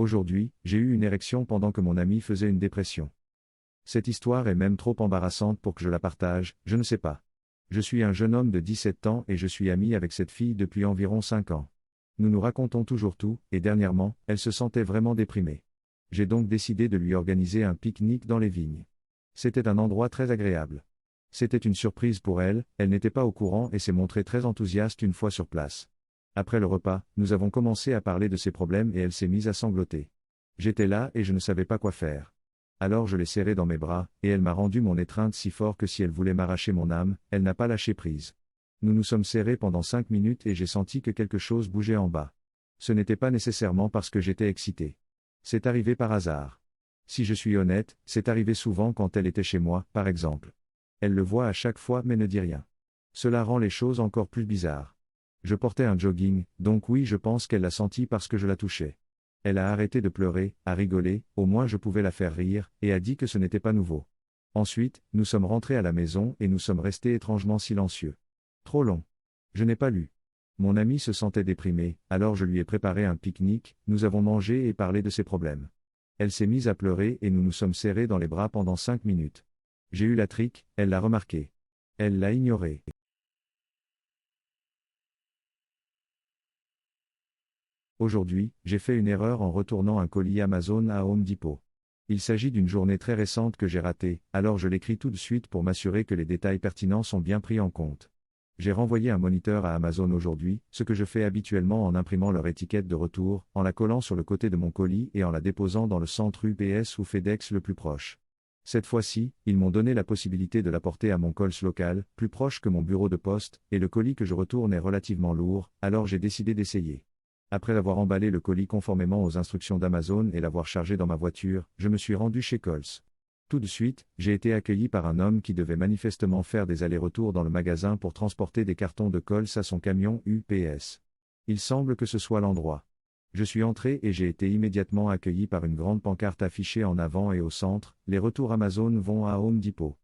Aujourd'hui, j'ai eu une érection pendant que mon ami faisait une dépression. Cette histoire est même trop embarrassante pour que je la partage, je ne sais pas. Je suis un jeune homme de 17 ans et je suis ami avec cette fille depuis environ 5 ans. Nous nous racontons toujours tout, et dernièrement, elle se sentait vraiment déprimée. J'ai donc décidé de lui organiser un pique-nique dans les vignes. C'était un endroit très agréable. C'était une surprise pour elle, elle n'était pas au courant et s'est montrée très enthousiaste une fois sur place. Après le repas, nous avons commencé à parler de ses problèmes et elle s'est mise à sangloter. J'étais là et je ne savais pas quoi faire. Alors je l'ai serrée dans mes bras, et elle m'a rendu mon étreinte si fort que si elle voulait m'arracher mon âme, elle n'a pas lâché prise. Nous nous sommes serrés pendant 5 minutes et j'ai senti que quelque chose bougeait en bas. Ce n'était pas nécessairement parce que j'étais excité. C'est arrivé par hasard. Si je suis honnête, c'est arrivé souvent quand elle était chez moi, par exemple. Elle le voit à chaque fois mais ne dit rien. Cela rend les choses encore plus bizarres. Je portais un jogging, donc oui je pense qu'elle l'a senti parce que je la touchais. Elle a arrêté de pleurer, a rigolé, au moins je pouvais la faire rire, et a dit que ce n'était pas nouveau. Ensuite, nous sommes rentrés à la maison et nous sommes restés étrangement silencieux. Trop long. Je n'ai pas lu. Mon ami se sentait déprimé, alors je lui ai préparé un pique-nique, nous avons mangé et parlé de ses problèmes. Elle s'est mise à pleurer et nous nous sommes serrés dans les bras pendant 5 minutes. J'ai eu la trique, elle l'a remarqué. Elle l'a ignoré. Aujourd'hui, j'ai fait une erreur en retournant un colis Amazon à Home Depot. Il s'agit d'une journée très récente que j'ai ratée, alors je l'écris tout de suite pour m'assurer que les détails pertinents sont bien pris en compte. J'ai renvoyé un moniteur à Amazon aujourd'hui, ce que je fais habituellement en imprimant leur étiquette de retour, en la collant sur le côté de mon colis et en la déposant dans le centre UPS ou FedEx le plus proche. Cette fois-ci, ils m'ont donné la possibilité de l'apporter à mon Coles local, plus proche que mon bureau de poste, et le colis que je retourne est relativement lourd, alors j'ai décidé d'essayer. Après avoir emballé le colis conformément aux instructions d'Amazon et l'avoir chargé dans ma voiture, je me suis rendu chez Coles. Tout de suite, j'ai été accueilli par un homme qui devait manifestement faire des allers-retours dans le magasin pour transporter des cartons de Coles à son camion UPS. Il semble que ce soit l'endroit. Je suis entré et j'ai été immédiatement accueilli par une grande pancarte affichée en avant et au centre, les retours Amazon vont à Home Depot.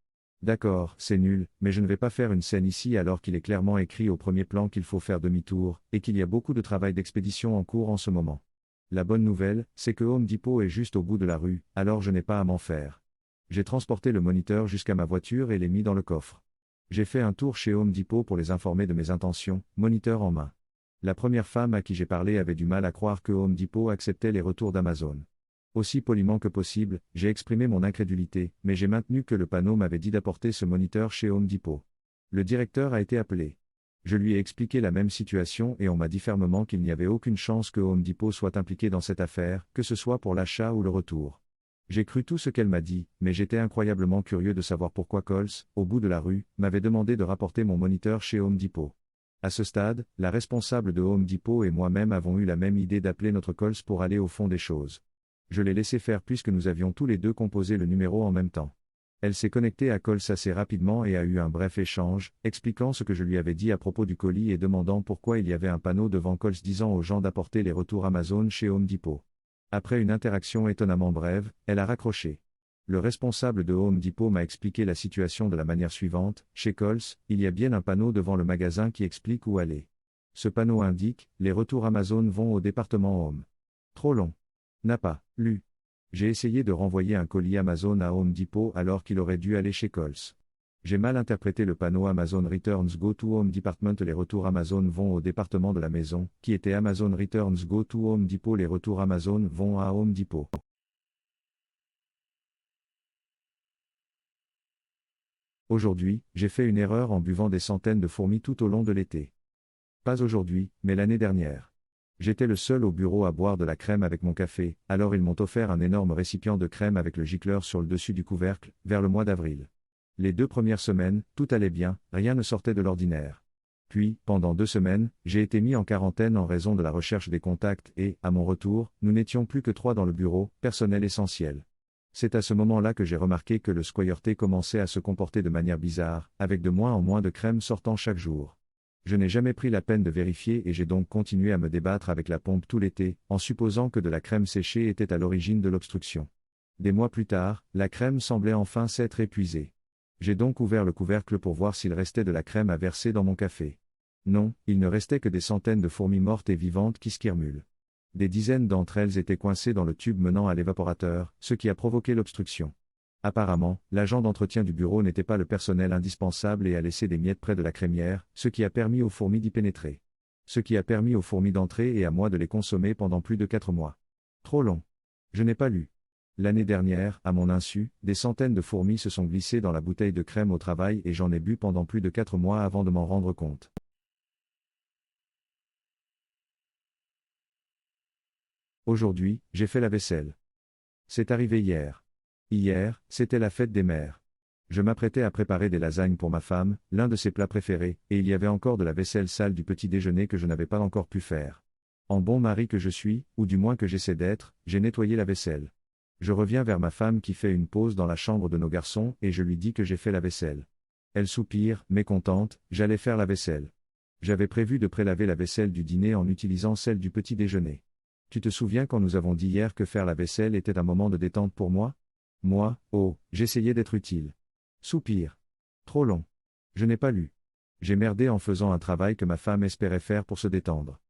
D'accord, c'est nul, mais je ne vais pas faire une scène ici alors qu'il est clairement écrit au premier plan qu'il faut faire demi-tour, et qu'il y a beaucoup de travail d'expédition en cours en ce moment. La bonne nouvelle, c'est que Home Depot est juste au bout de la rue, alors je n'ai pas à m'en faire. J'ai transporté le moniteur jusqu'à ma voiture et l'ai mis dans le coffre. J'ai fait un tour chez Home Depot pour les informer de mes intentions, moniteur en main. La première femme à qui j'ai parlé avait du mal à croire que Home Depot acceptait les retours d'Amazon. Aussi poliment que possible, j'ai exprimé mon incrédulité, mais j'ai maintenu que le panneau m'avait dit d'apporter ce moniteur chez Home Depot. Le directeur a été appelé. Je lui ai expliqué la même situation et on m'a dit fermement qu'il n'y avait aucune chance que Home Depot soit impliqué dans cette affaire, que ce soit pour l'achat ou le retour. J'ai cru tout ce qu'elle m'a dit, mais j'étais incroyablement curieux de savoir pourquoi Coles, au bout de la rue, m'avait demandé de rapporter mon moniteur chez Home Depot. À ce stade, la responsable de Home Depot et moi-même avons eu la même idée d'appeler notre Coles pour aller au fond des choses. Je l'ai laissé faire puisque nous avions tous les deux composé le numéro en même temps. Elle s'est connectée à Coles assez rapidement et a eu un bref échange, expliquant ce que je lui avais dit à propos du colis et demandant pourquoi il y avait un panneau devant Coles disant aux gens d'apporter les retours Amazon chez Home Depot. Après une interaction étonnamment brève, elle a raccroché. Le responsable de Home Depot m'a expliqué la situation de la manière suivante, chez Coles, il y a bien un panneau devant le magasin qui explique où aller. Ce panneau indique, les retours Amazon vont au département Home. Trop long. N'a pas lu. J'ai essayé de renvoyer un colis Amazon à Home Depot alors qu'il aurait dû aller chez Coles. J'ai mal interprété le panneau Amazon Returns Go to Home Department. Les retours Amazon vont au département de la maison, qui était Amazon Returns Go to Home Depot. Les retours Amazon vont à Home Depot. Aujourd'hui, j'ai fait une erreur en buvant des centaines de fourmis tout au long de l'été. Pas aujourd'hui, mais l'année dernière. J'étais le seul au bureau à boire de la crème avec mon café, alors ils m'ont offert un énorme récipient de crème avec le gicleur sur le dessus du couvercle, vers le mois d'avril. Les 2 premières semaines, tout allait bien, rien ne sortait de l'ordinaire. Puis, pendant 2 semaines, j'ai été mis en quarantaine en raison de la recherche des contacts et, à mon retour, nous n'étions plus que 3 dans le bureau, personnel essentiel. C'est à ce moment-là que j'ai remarqué que le Squire-T commençait à se comporter de manière bizarre, avec de moins en moins de crème sortant chaque jour. Je n'ai jamais pris la peine de vérifier et j'ai donc continué à me débattre avec la pompe tout l'été, en supposant que de la crème séchée était à l'origine de l'obstruction. Des mois plus tard, la crème semblait enfin s'être épuisée. J'ai donc ouvert le couvercle pour voir s'il restait de la crème à verser dans mon café. Non, il ne restait que des centaines de fourmis mortes et vivantes qui skirmulent. Des dizaines d'entre elles étaient coincées dans le tube menant à l'évaporateur, ce qui a provoqué l'obstruction. Apparemment, l'agent d'entretien du bureau n'était pas le personnel indispensable et a laissé des miettes près de la crémière, ce qui a permis aux fourmis d'y pénétrer. Ce qui a permis aux fourmis d'entrer et à moi de les consommer pendant plus de 4 mois. Trop long. Je n'ai pas lu. L'année dernière, à mon insu, des centaines de fourmis se sont glissées dans la bouteille de crème au travail et j'en ai bu pendant plus de 4 mois avant de m'en rendre compte. Aujourd'hui, j'ai fait la vaisselle. C'est arrivé hier. Hier, c'était la fête des mères. Je m'apprêtais à préparer des lasagnes pour ma femme, l'un de ses plats préférés, et il y avait encore de la vaisselle sale du petit déjeuner que je n'avais pas encore pu faire. En bon mari que je suis, ou du moins que j'essaie d'être, j'ai nettoyé la vaisselle. Je reviens vers ma femme qui fait une pause dans la chambre de nos garçons et je lui dis que j'ai fait la vaisselle. Elle soupire, mécontente, j'allais faire la vaisselle. J'avais prévu de prélaver la vaisselle du dîner en utilisant celle du petit déjeuner. Tu te souviens quand nous avons dit hier que faire la vaisselle était un moment de détente pour moi? Moi, oh, j'essayais d'être utile. Soupir. Trop long. Je n'ai pas lu. J'ai merdé en faisant un travail que ma femme espérait faire pour se détendre.